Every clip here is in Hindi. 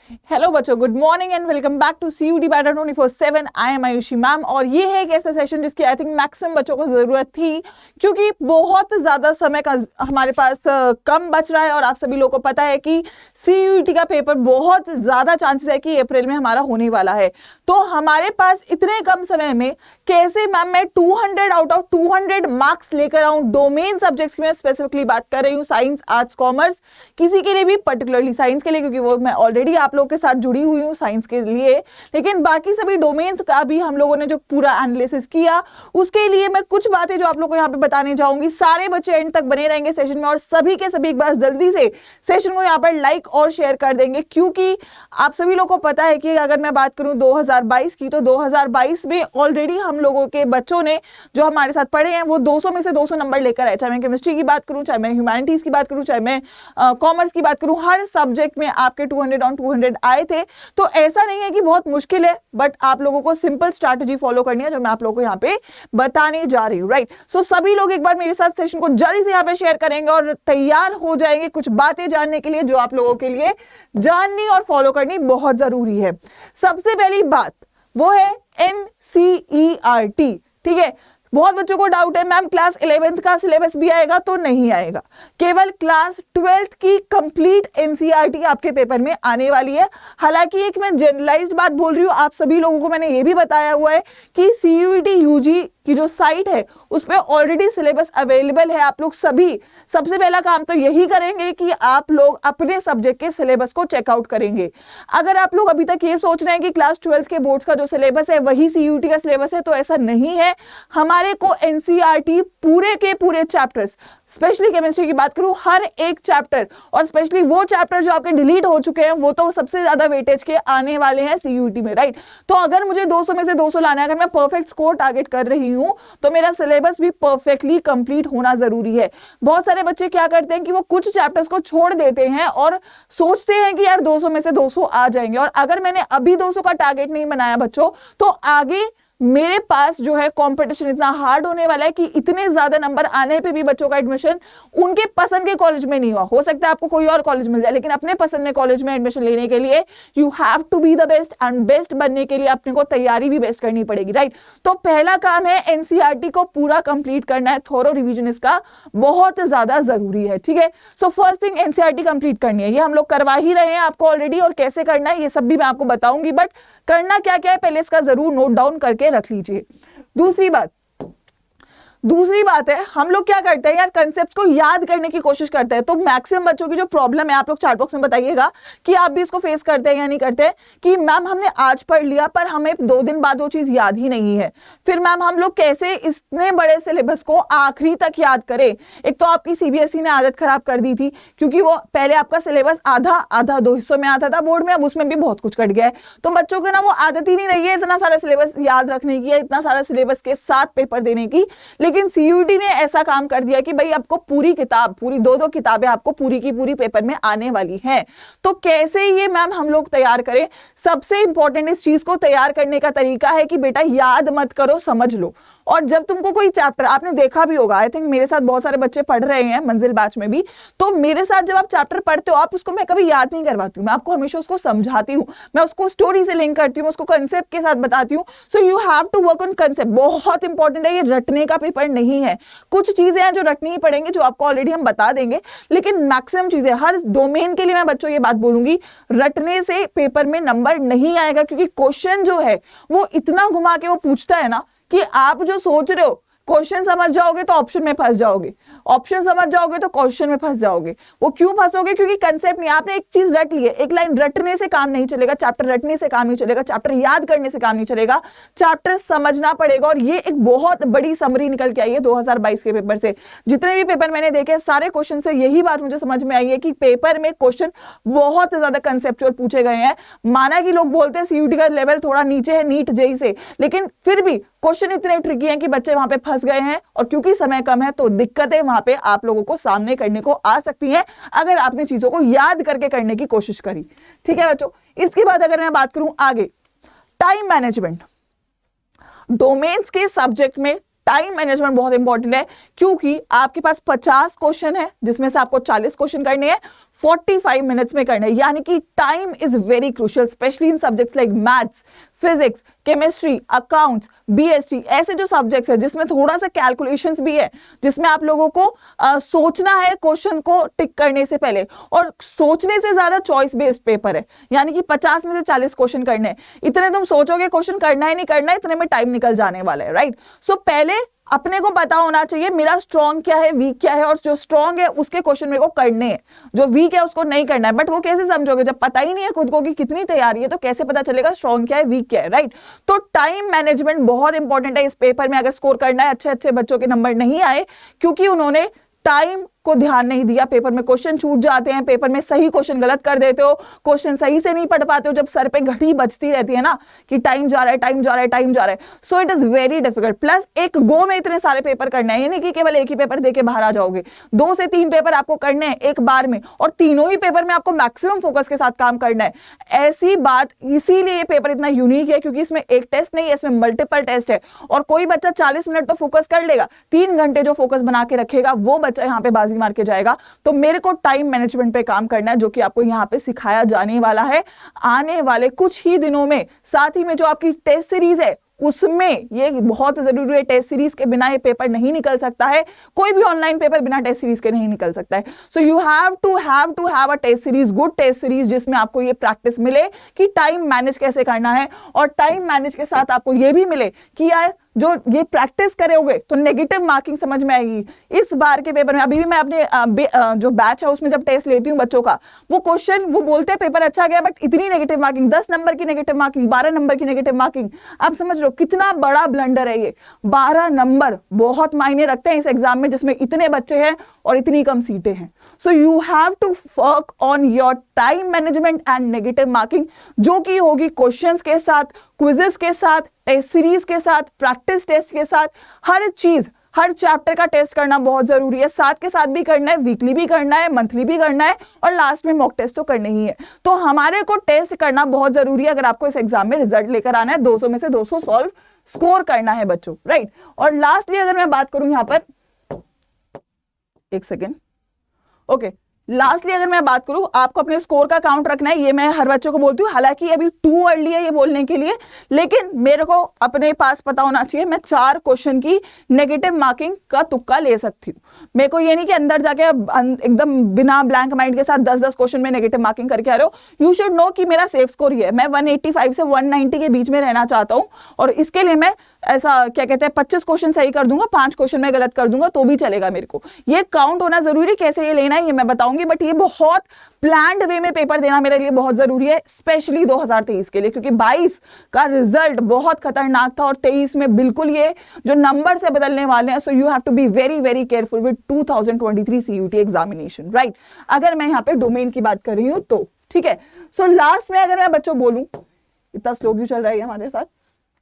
हेलो बच्चों, good morning and welcome back to CUET better 24/7। I am Ayushi ma'am और ये है एक ऐसा सेशन जिसकी आई थिंक मैक्सिमम बच्चों को जरूरत थी, क्योंकि बहुत ज्यादा समय का हमारे पास कम बच रहा है और आप सभी लोगों को पता है कि CUET का पेपर बहुत ज्यादा चांसेस है कि अप्रैल में हमारा होने वाला है। तो हमारे पास इतने कम समय में कैसे मैम मैं 200 आउट ऑफ 200 मार्क्स लेकर आऊं डोमेन सब्जेक्ट्स में, स्पेसिफिकली बात कर रही हूँ साइंस, आर्ट्स, कॉमर्स, किसी के लिए भी पर्टिकुलरली साइंस के लिए, क्योंकि वो मैं ऑलरेडी आप लोगों के साथ जुड़ी हुई हूँ साइंस के लिए, लेकिन बाकी सभी डोमेन्स का भी हम लोगों ने जो पूरा एनालिसिस किया उसके लिए मैं कुछ बातें जो आप लोगों को यहाँ पे बताने जाऊंगी। सारे बच्चे एंड तक बने रहेंगे सेशन में और सभी के सभी एक बार जल्दी से सेशन को यहाँ पर लाइक और शेयर कर देंगे, क्योंकि आप सभी लोगों को पता है कि अगर मैं बात करूं 2022 की, तो 2022 में ऑलरेडी हम लोगों के बच्चों ने जो हमारे साथ पढ़े हैं वो 200 में से 200 नंबर लेकर आए। चाहे मैं केमिस्ट्री की बात करूं, चाहे मैं ह्यूमैनिटीज की बात करूं, चाहे मैं कॉमर्स की बात करूं, हर सब्जेक्ट में आपके 200 ऑन 200 आए थे। तो ऐसा नहीं है कि बहुत मुश्किल है, बट आप लोगों को सिंपल स्ट्रैटेजी फॉलो करनी है जो मैं आप लोगों को यहाँ पे बताने जा रही हूँ, राइट। सो सभी लोग एक बार मेरे साथ सेशन को जल्दी से यहाँ पे शेयर करेंगे और तैयार हो जाएंगे कुछ बातें जानने के लिए जो आप लोगों के लिए जाननी और फॉलो करनी बहुत जरूरी है। सबसे पहली बात वो है NCERT, ठीक है। बहुत बच्चों को डाउट है मैम क्लास 11th का सिलेबस भी आएगा, तो नहीं आएगा, केवल क्लास 12th की कंप्लीट NCERT आपके पेपर में आने वाली है। हालांकि एक मैं जनरलाइज्ड बात बोल रही हूँ, आप सभी लोगों को मैंने ये भी बताया हुआ है कि CUET UG की जो साइट है उस पर ऑलरेडी सिलेबस अवेलेबल है। आप लोग सभी सबसे पहला काम तो यही करेंगे कि आप लोग अपने सब्जेक्ट के सिलेबस को चेकआउट करेंगे। अगर आप लोग अभी तक ये सोच रहे हैं कि क्लास 12th के बोर्ड्स का जो सिलेबस है वही CUET का सिलेबस है, तो ऐसा नहीं है। हमारे को NCERT पूरे के पूरे चैप्टर्स, स्पेशली केमिस्ट्री की बात करूं, हर एक चैप्टर और स्पेशली वो चैप्टर जो आपके डिलीट हो चुके हैं वो तो सबसे ज्यादा वेटेज के आने वाले हैं CUET में, राइट। तो अगर मुझे 200 में से 200 लाना है, अगर मैं परफेक्ट स्कोर टारगेट कर रही हूं, तो मेरा सिलेबस भी परफेक्टली कंप्लीट होना जरूरी है। बहुत सारे बच्चे क्या करते हैं कि वो कुछ चैप्टर्स को छोड़ देते हैं और सोचते हैं कि यार 200 में से 200 आ जाएंगे, और अगर मैंने अभी 200 का टारगेट नहीं बनाया बच्चों, तो आगे मेरे पास जो है कंपटीशन इतना हार्ड होने वाला है कि इतने ज्यादा नंबर आने पे भी बच्चों का एडमिशन उनके पसंद के कॉलेज में नहीं हुआ। हो सकता है आपको कोई और कॉलेज मिल जाए, लेकिन अपने पसंद में कॉलेज में एडमिशन लेने के लिए you have to be the best, and best बनने के लिए अपने को तैयारी भी बेस्ट करनी पड़ेगी, राइट। तो पहला काम है NCERT को पूरा कंप्लीट करना है, थोरो रिविजन इसका बहुत ज्यादा जरूरी है, ठीक है। So first thing NCERT complete करनी है, ये हम लोग करवा ही रहे हैं आपको ऑलरेडी, और कैसे करना है ये सब भी मैं आपको बताऊंगी, बट करना क्या क्या है पहले इसका जरूर नोट डाउन करके रख लीजिए। दूसरी बात है, हम लोग क्या करते हैं यार, कंसेप्ट को याद करने की कोशिश करते हैं। तो मैक्सिमम बच्चों की जो प्रॉब्लम है, आप लोग चैट बॉक्स में बताइएगा कि आप भी इसको फेस करते हैं या नहीं करते हैं, कि मैम हमने आज पढ़ लिया पर हमें 2 दिन बाद वो चीज याद ही नहीं है। फिर मैम हम लोग कैसे इतने बड़े सिलेबस को आखिरी तक याद करें। एक तो आपकी CBSE ने आदत खराब कर दी थी, क्योंकि वो पहले आपका सिलेबस आधा 2 हिस्सों में आता था बोर्ड में, अब उसमें भी बहुत कुछ कट गया है। तो बच्चों को ना वो आदत ही नहीं रही है इतना सारा सिलेबस याद रखने की, इतना सारा सिलेबस के साथ पेपर देने की। लेकिन CUET ने ऐसा काम कर दिया कि भाई आपको पूरी किताब, पूरी 2-2 किताबें आपको पूरी की पूरी पेपर में आने वाली हैं। तो कैसे ये मैम हम लोग तैयार करें। सबसे इंपॉर्टेंट इस चीज को तैयार करने का तरीका है कि बेटा याद मत करो, समझ लो। और जब तुमको कोई चैप्टर, आपने देखा भी होगा, आई थिंक मेरे साथ बहुत सारे बच्चे पढ़ रहे हैं मंजिल बैच में भी, तो मेरे साथ जब आप चैप्टर पढ़ते हो, आप उसको मैं कभी याद नहीं करवाती हूँ, मैं आपको हमेशा उसको समझाती हूँ, मैं उसको स्टोरी से लिंक करती हूँ, उसको कंसेप्ट के साथ बताती हूँ। So you have to work on concept, बहुत इंपॉर्टेंट है, ये रटने का पेपर नहीं है। कुछ चीजें हैं जो रटनी ही पड़ेंगी, जो आपको ऑलरेडी हम बता देंगे, लेकिन मैक्सिमम चीजें हर डोमेन के लिए मैं बच्चों ये बात बोलूंगी, रटने से पेपर में नंबर नहीं आएगा, क्योंकि क्वेश्चन जो है वो इतना घुमा के वो पूछता है ना कि आप जो सोच रहे हो क्वेश्चन समझ जाओगे तो ऑप्शन में फंस जाओगे, ऑप्शन समझ जाओगे तो क्वेश्चन में फंस जाओगे। वो क्यों फंसोगे, क्योंकि कंसेप्ट नहीं, आपने एक चीज रट ली है। एक लाइन रटने से काम नहीं चलेगा, चैप्टर रटने से काम नहीं चलेगा, चैप्टर याद करने से काम नहीं चलेगा, चैप्टर समझना पड़ेगा। और ये एक बहुत बड़ी समरी निकल के आई है 2022 के पेपर से। जितने भी पेपर मैंने देखे सारे क्वेश्चन से यही बात मुझे समझ में आई है कि पेपर में क्वेश्चन बहुत ज्यादा कंसेप्चुअल पूछे गए हैं। माना कि लोग बोलते हैं CUET का लेवल थोड़ा नीचे है नीट JEE से, लेकिन फिर भी क्वेश्चन इतने ट्रिकी हैं कि बच्चे वहां पे फंस गए हैं, और क्योंकि समय कम है तो दिक्कतें वहां पे आप लोगों को सामने करने को आ सकती हैं अगर आपने चीजों को याद करके करने की कोशिश करी, ठीक है बच्चों। इसके बाद अगर मैं बात करूं आगे, टाइम मैनेजमेंट। डोमेन्स के सब्जेक्ट में टाइम मैनेजमेंट बहुत इंपॉर्टेंट है, क्योंकि आपके पास 50 क्वेश्चन है जिसमें से आपको 40 क्वेश्चन करने हैं। 45 मिनट्स में करना है। यानी कि time is very crucial, specially in subjects like maths, physics, chemistry, accounts, BST, ऐसे जो सब्जेक्ट्स है जिसमें थोड़ा सा कैलकुलेशंस भी है, जिसमें आप लोगों को सोचना है क्वेश्चन को टिक करने से पहले, और सोचने से ज्यादा चॉइस बेस्ड पेपर है। यानी कि 50 में से 40 क्वेश्चन करने हैं। इतने तुम सोचोगे क्वेश्चन करना है नहीं करना है, इतने में टाइम निकल जाने वाला है, राइट। सो पहले अपने को पता होना चाहिए मेरा स्ट्रॉन्ग क्या है, वीक क्या है, और जो स्ट्रॉन्ग है उसके क्वेश्चन मेरे को करने हैं, जो वीक है उसको नहीं करना है। बट वो कैसे समझोगे जब पता ही नहीं है खुद को कि कितनी तैयारी है, तो कैसे पता चलेगा स्ट्रॉन्ग क्या है, वीक क्या है, राइट। तो टाइम मैनेजमेंट बहुत इंपॉर्टेंट है इस पेपर में। अगर स्कोर करना है, अच्छे अच्छे बच्चों के नंबर नहीं आए क्योंकि उन्होंने टाइम को ध्यान नहीं दिया, पेपर में क्वेश्चन छूट जाते हैं, पेपर में सही क्वेश्चन गलत कर देते हो, क्वेश्चन सही से नहीं पढ़ पाते हो, जब सर पे घड़ी बजती रहती है ना कि टाइम जा रहा है, टाइम जा रहा है, टाइम जा रहा है, so it is very difficult. Plus एक गो में इतने सारे पेपर करना है, ये नहीं कि केवल एक ही पेपर देके बाहर आ जाओगे। 2 से 3 पेपर आपको करने हैं एक बार में, और तीनों ही पेपर में आपको मैक्सिमम फोकस के साथ काम करना है। ऐसी बात, इसीलिए ये पेपर इतना यूनिक है क्योंकि इसमें एक टेस्ट नहीं है, इसमें मल्टीपल टेस्ट है। और कोई बच्चा 40 मिनट तो फोकस कर लेगा, 3 घंटे जो फोकस बना के रखेगा वो बच्चा यहाँ पे बाजी मार के जाएगा। तो मेरे को टाइम मैनेजमेंट पे काम करना है, जो कि आपको यहाँ पे सिखाया जाने वाला है आने वाले कुछ ही दिनों में। साथ ही में जो आपकी टेस्ट सीरीज है उसमें ये बहुत जरूरी है, टेस्ट सीरीज के बिना ये पेपर नहीं निकल सकता है। कोई भी ऑनलाइन पेपर बिना टेस्ट सीरीज के नहीं निकल सकता है। So you have to have a test series, good test series, जिसमें आपको ये प्रैक्टिस मिले कि टाइम मैनेज कैसे करना है, और टाइम मैनेज के साथ आपको ये भी मिले कि यार जो ये प्रैक्टिस करोगे तो नेगेटिव मार्किंग समझ में आएगी। इस बार के पेपर में अभी भी मैं अपने जो बैच है उसमें जब टेस्ट लेती हूँ बच्चों का, वो क्वेश्चन वो बोलते हैं पेपर अच्छा गया, बट इतनी नेगेटिव मार्किंग, 10 नंबर की नेगेटिव मार्किंग, 12 नंबर की नेगेटिव मार्किंग। आप समझ लो कितना बड़ा ब्लंडर है ये। 12 नंबर बहुत मायने रखते हैं इस एग्जाम में, जिसमें इतने बच्चे हैं और इतनी कम सीटें हैं। So you have to work on your time management and negative marking, जो कि होगी क्वेश्चंस के साथ, क्विजेस के साथ, टेस्ट सीरीज के साथ, प्रैक्टिस टेस्ट के साथ। हर चीज, हर चैप्टर का टेस्ट करना बहुत जरूरी है। साथ के साथ भी करना है, वीकली भी करना है, मंथली भी करना है, और लास्ट में मॉक टेस्ट तो करना ही है। तो हमारे को टेस्ट करना बहुत जरूरी है अगर आपको इस एग्जाम में रिजल्ट लेकर आना है। 200 में से 200 सॉल्व स्कोर करना है बच्चों, राइट। और लास्टली अगर मैं बात करूं यहां पर, एक सेकेंड, ओके, लास्टली अगर मैं बात करूं, आपको अपने स्कोर का काउंट रखना है, ये मैं हर बच्चों को बोलती हूँ। हालांकि अभी टू अर्ली है ये बोलने के लिए, लेकिन मेरे को अपने पास पता होना चाहिए मैं 4 क्वेश्चन की नेगेटिव मार्किंग का तुक्का ले सकती हूँ। मेरे को ये नहीं कि अंदर जाके एकदम बिना ब्लैंक माइंड के साथ 10-10 क्वेश्चन में नेगेटिव मार्किंग करके आ रहे हो। यू शुड नो कि मेरा सेफ स्कोर ये है, मैं 185 से 190 के बीच में रहना चाहता हूँ, और इसके लिए मैं ऐसा क्या कहते हैं 25 क्वेश्चन सही कर दूंगा, 5 क्वेश्चन में गलत कर दूंगा तो भी चलेगा। मेरे को ये काउंट होना जरूरी, कैसे ये लेना है ये मैं बताऊंगी, बट ये बहुत प्लान्ड वे में पेपर देना मेरे लिए बहुत जरूरी है, स्पेशली 2023 के लिए, क्योंकि 22 का रिजल्ट बहुत खतरनाक था और 23 में बिल्कुल ये जो नंबर से बदलने वाले हैं। So you have to be very very careful with 2023 CUT examination, right. अगर मैं यहाँ पे डोमेन की बात कर रही हूँ तो ठीक है। सो लास्ट में अगर मैं बच्चों बोलूं, इतना स्लो क्यों चल रहा है हमारे साथ,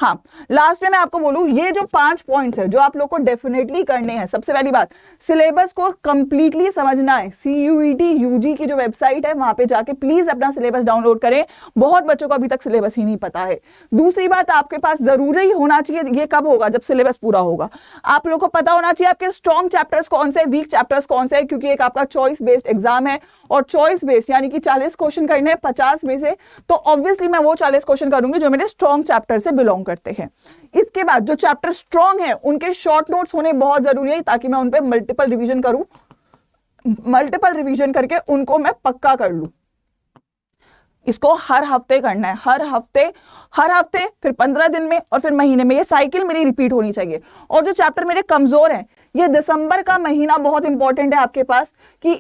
हाँ, लास्ट में मैं आपको बोलूं, ये जो 5 पॉइंट्स है जो आप लोग को डेफिनेटली करने हैं। सबसे पहली बात, सिलेबस को कंप्लीटली समझना है। CUET UG की जो वेबसाइट है वहां पे जाके प्लीज अपना सिलेबस डाउनलोड करें। बहुत बच्चों को अभी तक सिलेबस ही नहीं पता है। दूसरी बात, आपके पास जरूरी होना चाहिए, ये कब होगा, जब सिलेबस पूरा होगा। आप लोग को पता होना चाहिए आपके स्ट्रॉन्ग चैप्टर्स कौन से, वीक चैप्टर्स कौन से, क्योंकि एक आपका चॉइस बेस्ड एग्जाम है, और चॉइस बेस्ड यानी कि 40 क्वेश्चन करने हैं 50 में से, तो ऑब्वियसली मैं वो 40 क्वेश्चन करूंगी जो मेरे स्ट्रॉन्ग चैप्टर से बिलोंग करते हैं। इसके बाद जो चैप्टर स्ट्रॉन्ग है उनके शॉर्ट नोट्स होने बहुत जरूरी है, ताकि मैं उन पे मल्टीपल रिवीजन करूं, मल्टीपल रिवीजन करके उनको मैं पक्का कर लूं। इसको हर हफ्ते करना है, हर हफ्ते, फिर 15 दिन में, और फिर महीने में। ये साइकिल मेरी रिपीट होनी चाहिए। और जो चैप्टर मेरे कमजोर हैं, ये दिसंबर का महीना बहुत इंपॉर्टेंट है आपके पास, कि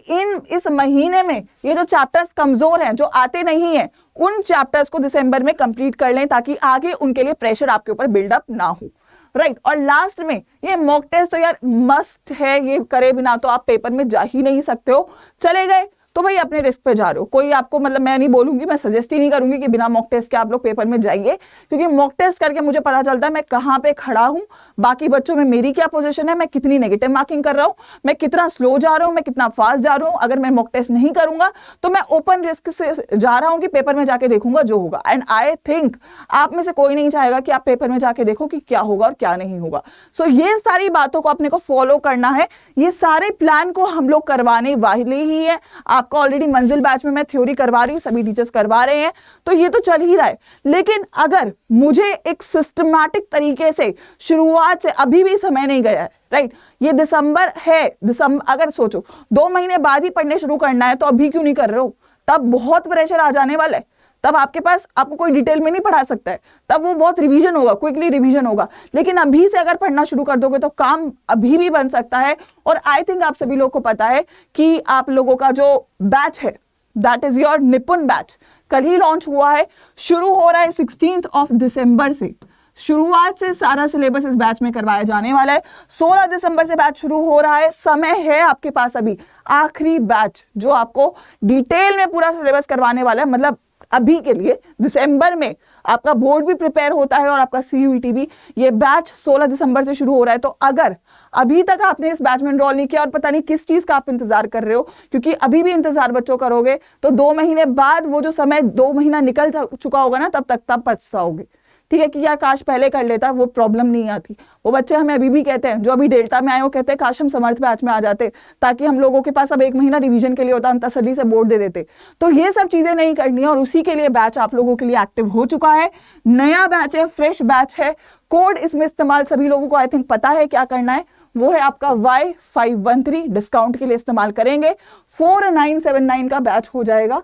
इस महीने में ये जो चैप्टर्स कमजोर हैं, जो आते नहीं हैं, उन चैप्टर्स को दिसंबर में कंप्लीट कर लें, ताकि आगे उनके लिए प्रेशर आपके ऊपर बिल्डअप ना हो, राइट। और लास्ट में ये मॉक टेस्ट तो यार मस्ट है, ये करे बिना तो आप पेपर में जा ही नहीं सकते हो। चले गए तो भाई अपने रिस्क पे जा रहे हो, कोई आपको मतलब मैं नहीं बोलूंगी, मैं सजेस्ट ही नहीं करूंगी कि बिना मॉक टेस्ट के आप लोग पेपर में जाइए, क्योंकि मॉक टेस्ट करके मुझे पता चलता है मैं कहां पे खड़ा हूं, बाकी बच्चों में मेरी क्या पोजीशन है, मैं कितनी नेगेटिव मार्किंग कर रहा हूं, मैं कितना स्लो जा रहा हूं, मैं कितना फास्ट जा रहा हूं। अगर मैं मॉक टेस्ट नहीं करूंगा तो मैं ओपन रिस्क से जा रहा हूं कि पेपर में जाके देखूंगा जो होगा। एंड आई थिंक आप में से कोई नहीं चाहेगा कि आप पेपर में जाके देखो कि क्या होगा और क्या नहीं होगा। सो ये सारी बातों को अपने को फॉलो करना है, ये सारे प्लान को हम लोग करवाने वाले ही है। आपका ऑलरेडी मंजिल बैच में मैं थ्योरी करवा रही हूँ, सभी टीचर्स करवा रहे हैं, तो ये तो चल ही रहा है। लेकिन अगर मुझे एक सिस्टमैटिक तरीके से शुरुआत से, अभी भी समय नहीं गया है, राइट, ये दिसंबर है, दिसंबर अगर सोचो 2 महीने बाद ही पढ़ने शुरू करना है तो अभी क्यों नहीं कर रहे हो? तब बहुत प्रेशर आ जाने वाला है, तब आपके पास आपको कोई डिटेल में नहीं पढ़ा सकता है, तब वो बहुत रिवीजन होगा, क्विकली रिवीजन होगा। लेकिन अभी से अगर पढ़ना शुरू कर दोगे तो काम अभी भी बन सकता है। और आई थिंक आप सभी लोगों को पता है कि आप लोगों का जो बैच है, दैट इज योर निपुण बैच, कल ही लॉन्च हुआ है, शुरू हो रहा है 16 दिसंबर से। शुरुआत से सारा सिलेबस इस बैच में करवाया जाने वाला है। 16 दिसंबर से बैच शुरू हो रहा है, समय है आपके पास अभी, आखिरी बैच जो आपको डिटेल में पूरा सिलेबस करवाने वाला है। मतलब अभी के लिए दिसंबर में आपका बोर्ड भी प्रिपेयर होता है और आपका CUET भी। ये बैच 16 दिसंबर से शुरू हो रहा है। तो अगर अभी तक आपने इस बैच में एनरोल नहीं किया और पता नहीं किस चीज का आप इंतजार कर रहे हो, क्योंकि अभी भी इंतजार बच्चों करोगे तो 2 महीने बाद वो जो समय 2 महीना निकल चुका होगा ना, तब पछताओगे। ठीक है कि यार काश पहले कर लेता, वो प्रॉब्लम नहीं आती। वो बच्चे हमें अभी भी कहते हैं, जो अभी डेल्टा में आए हो, कहते हैं काश हम समर्थ बैच में आ जाते, ताकि हम लोगों के पास अब 1 महीना रिवीजन के लिए होता, हम तसल्ली से बोर्ड दे देते। तो ये सब चीजें नहीं करनी है और उसी के लिए बैच आप लोगों के लिए एक्टिव हो चुका है। नया बैच है, फ्रेश बैच है। कोड इसमें इस्तेमाल सभी लोगों को आई थिंक पता है क्या करना है, वो है आपका Y513, डिस्काउंट के लिए इस्तेमाल करेंगे। 4979 का बैच हो जाएगा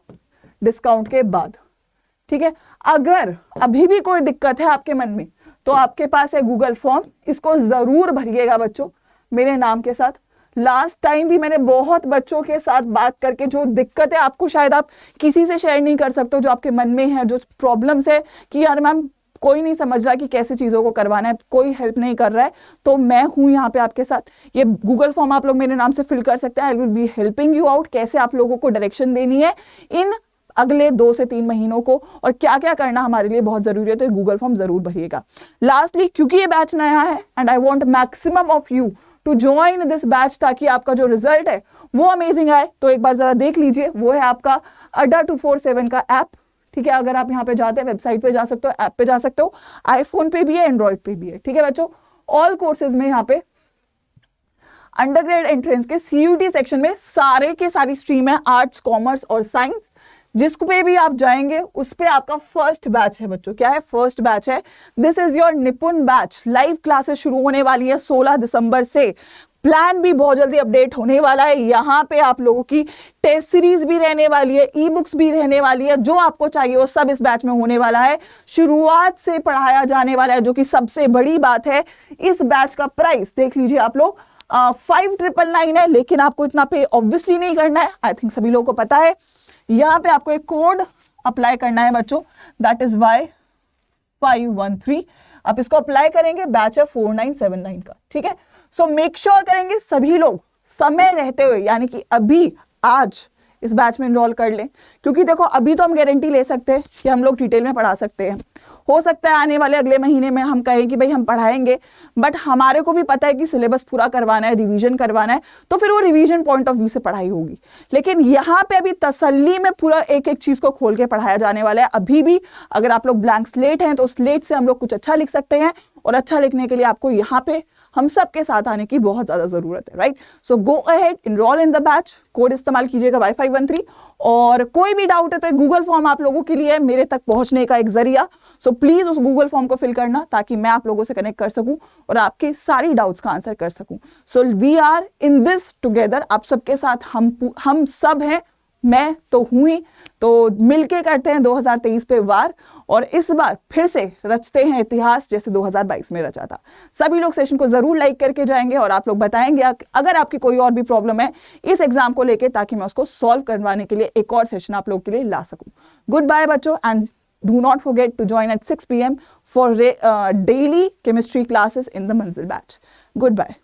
डिस्काउंट के बाद। ठीक है, अगर अभी भी कोई दिक्कत है आपके मन में तो आपके पास है गूगल फॉर्म, इसको जरूर भरिएगा बच्चों मेरे नाम के साथ। लास्ट टाइम भी मैंने बहुत बच्चों के साथ बात करके जो दिक्कत है, आपको शायद आप किसी से शेयर नहीं कर सकते हो, जो आपके मन में है, जो प्रॉब्लम्स है कि यार मैम कोई नहीं समझ रहा कि कैसे चीजों को करवाना है, कोई हेल्प नहीं कर रहा है, तो मैं हूं यहाँ पे आपके साथ। ये गूगल फॉर्म आप लोग मेरे नाम से फिल कर सकते हैं। I will be helping you out, कैसे आप लोगों को डायरेक्शन देनी है इन अगले 2 से 3 महीनों को और क्या क्या करना हमारे लिए बहुत जरूरी है, तो ये गूगल फॉर्म जरूर भरिएगा। लास्टली, क्योंकि ये बैच नया है and I want maximum of you to join this batch, ताकि आपका जो रिजल्ट है वो अमेजिंग आए, तो एक बार जरा देख लीजिए, वो है आपका अड्डा 247 का ऐप। ठीक है, अगर आप यहाँ पे जाते हैं, वेबसाइट पे जा सकते हो, ऐप पे जा सकते हो, आईफोन पे भी है, एंड्रॉइड पे भी है। ठीक है बच्चों, ऑल कोर्सेज में यहाँ पे अंडरग्रेड एंट्रेंस के CUET सेक्शन में सारे के सारी स्ट्रीम है, आर्ट्स, कॉमर्स और साइंस। जिस पे भी आप जाएंगे उस पे आपका फर्स्ट बैच है बच्चों। क्या है? फर्स्ट बैच है। दिस इज योर निपुण बैच। लाइव क्लासेस शुरू होने वाली है 16 दिसंबर से। प्लान भी बहुत जल्दी अपडेट होने वाला है। यहाँ पे आप लोगों की टेस्ट सीरीज भी रहने वाली है, ई बुक्स भी रहने वाली है, जो आपको चाहिए वो सब इस बैच में होने वाला है। शुरुआत से पढ़ाया जाने वाला है, जो कि सबसे बड़ी बात है। इस बैच का प्राइस देख लीजिए आप लोग, 5999 है, लेकिन आपको इतना पे ऑब्वियसली नहीं करना है, आई थिंक सभी लोगों को पता है। यहाँ पे आपको एक कोड अप्लाई करना है बच्चों, दैट इज Y513। आप इसको अप्लाई करेंगे, बैच है 4979 का। ठीक है, सो मेक श्योर करेंगे सभी लोग समय रहते हुए, यानी कि अभी आज इस बैच में एनरोल कर लें, क्योंकि देखो अभी तो हम गारंटी ले सकते हैं कि हम लोग डिटेल में पढ़ा सकते हैं। हो सकता है आने वाले अगले महीने में हम कहें कि भाई हम पढ़ाएंगे, बट हमारे को भी पता है कि सिलेबस पूरा करवाना है, रिवीजन करवाना है, तो फिर वो रिवीजन पॉइंट ऑफ व्यू से पढ़ाई होगी। लेकिन यहाँ पे अभी तसल्ली में पूरा एक एक चीज को खोल के पढ़ाया जाने वाला है। अभी भी अगर आप लोग ब्लैंक स्लेट हैं तो स्लेट से हम लोग कुछ अच्छा लिख सकते हैं, और अच्छा लिखने के लिए आपको यहाँ पे हम सब के साथ आने की बहुत ज्यादा जरूरत है, right. So go ahead, enrol in the batch, code इस्तेमाल कीजिएगा Y513। और कोई भी डाउट है तो एक गूगल फॉर्म आप लोगों के लिए मेरे तक पहुंचने का एक जरिया। सो प्लीज उस गूगल फॉर्म को फिल करना, ताकि मैं आप लोगों से कनेक्ट कर सकूं और आपकी सारी डाउट्स का आंसर कर सकूं। So we are in this together, आप सबके साथ हम सब हैं, मैं तो हूं ही, तो मिलके करते हैं 2023 पे वार, और इस बार फिर से रचते हैं इतिहास जैसे 2022 में रचा था। सभी लोग सेशन को जरूर लाइक करके जाएंगे और आप लोग बताएंगे अगर आपकी कोई और भी प्रॉब्लम है इस एग्जाम को लेके, ताकि मैं उसको सॉल्व करवाने के लिए एक और सेशन आप लोग के लिए ला सकूं। गुड बाय बच्चों, and do not forget to join at 6 PM for daily chemistry classes in the Manzil batch. Goodbye.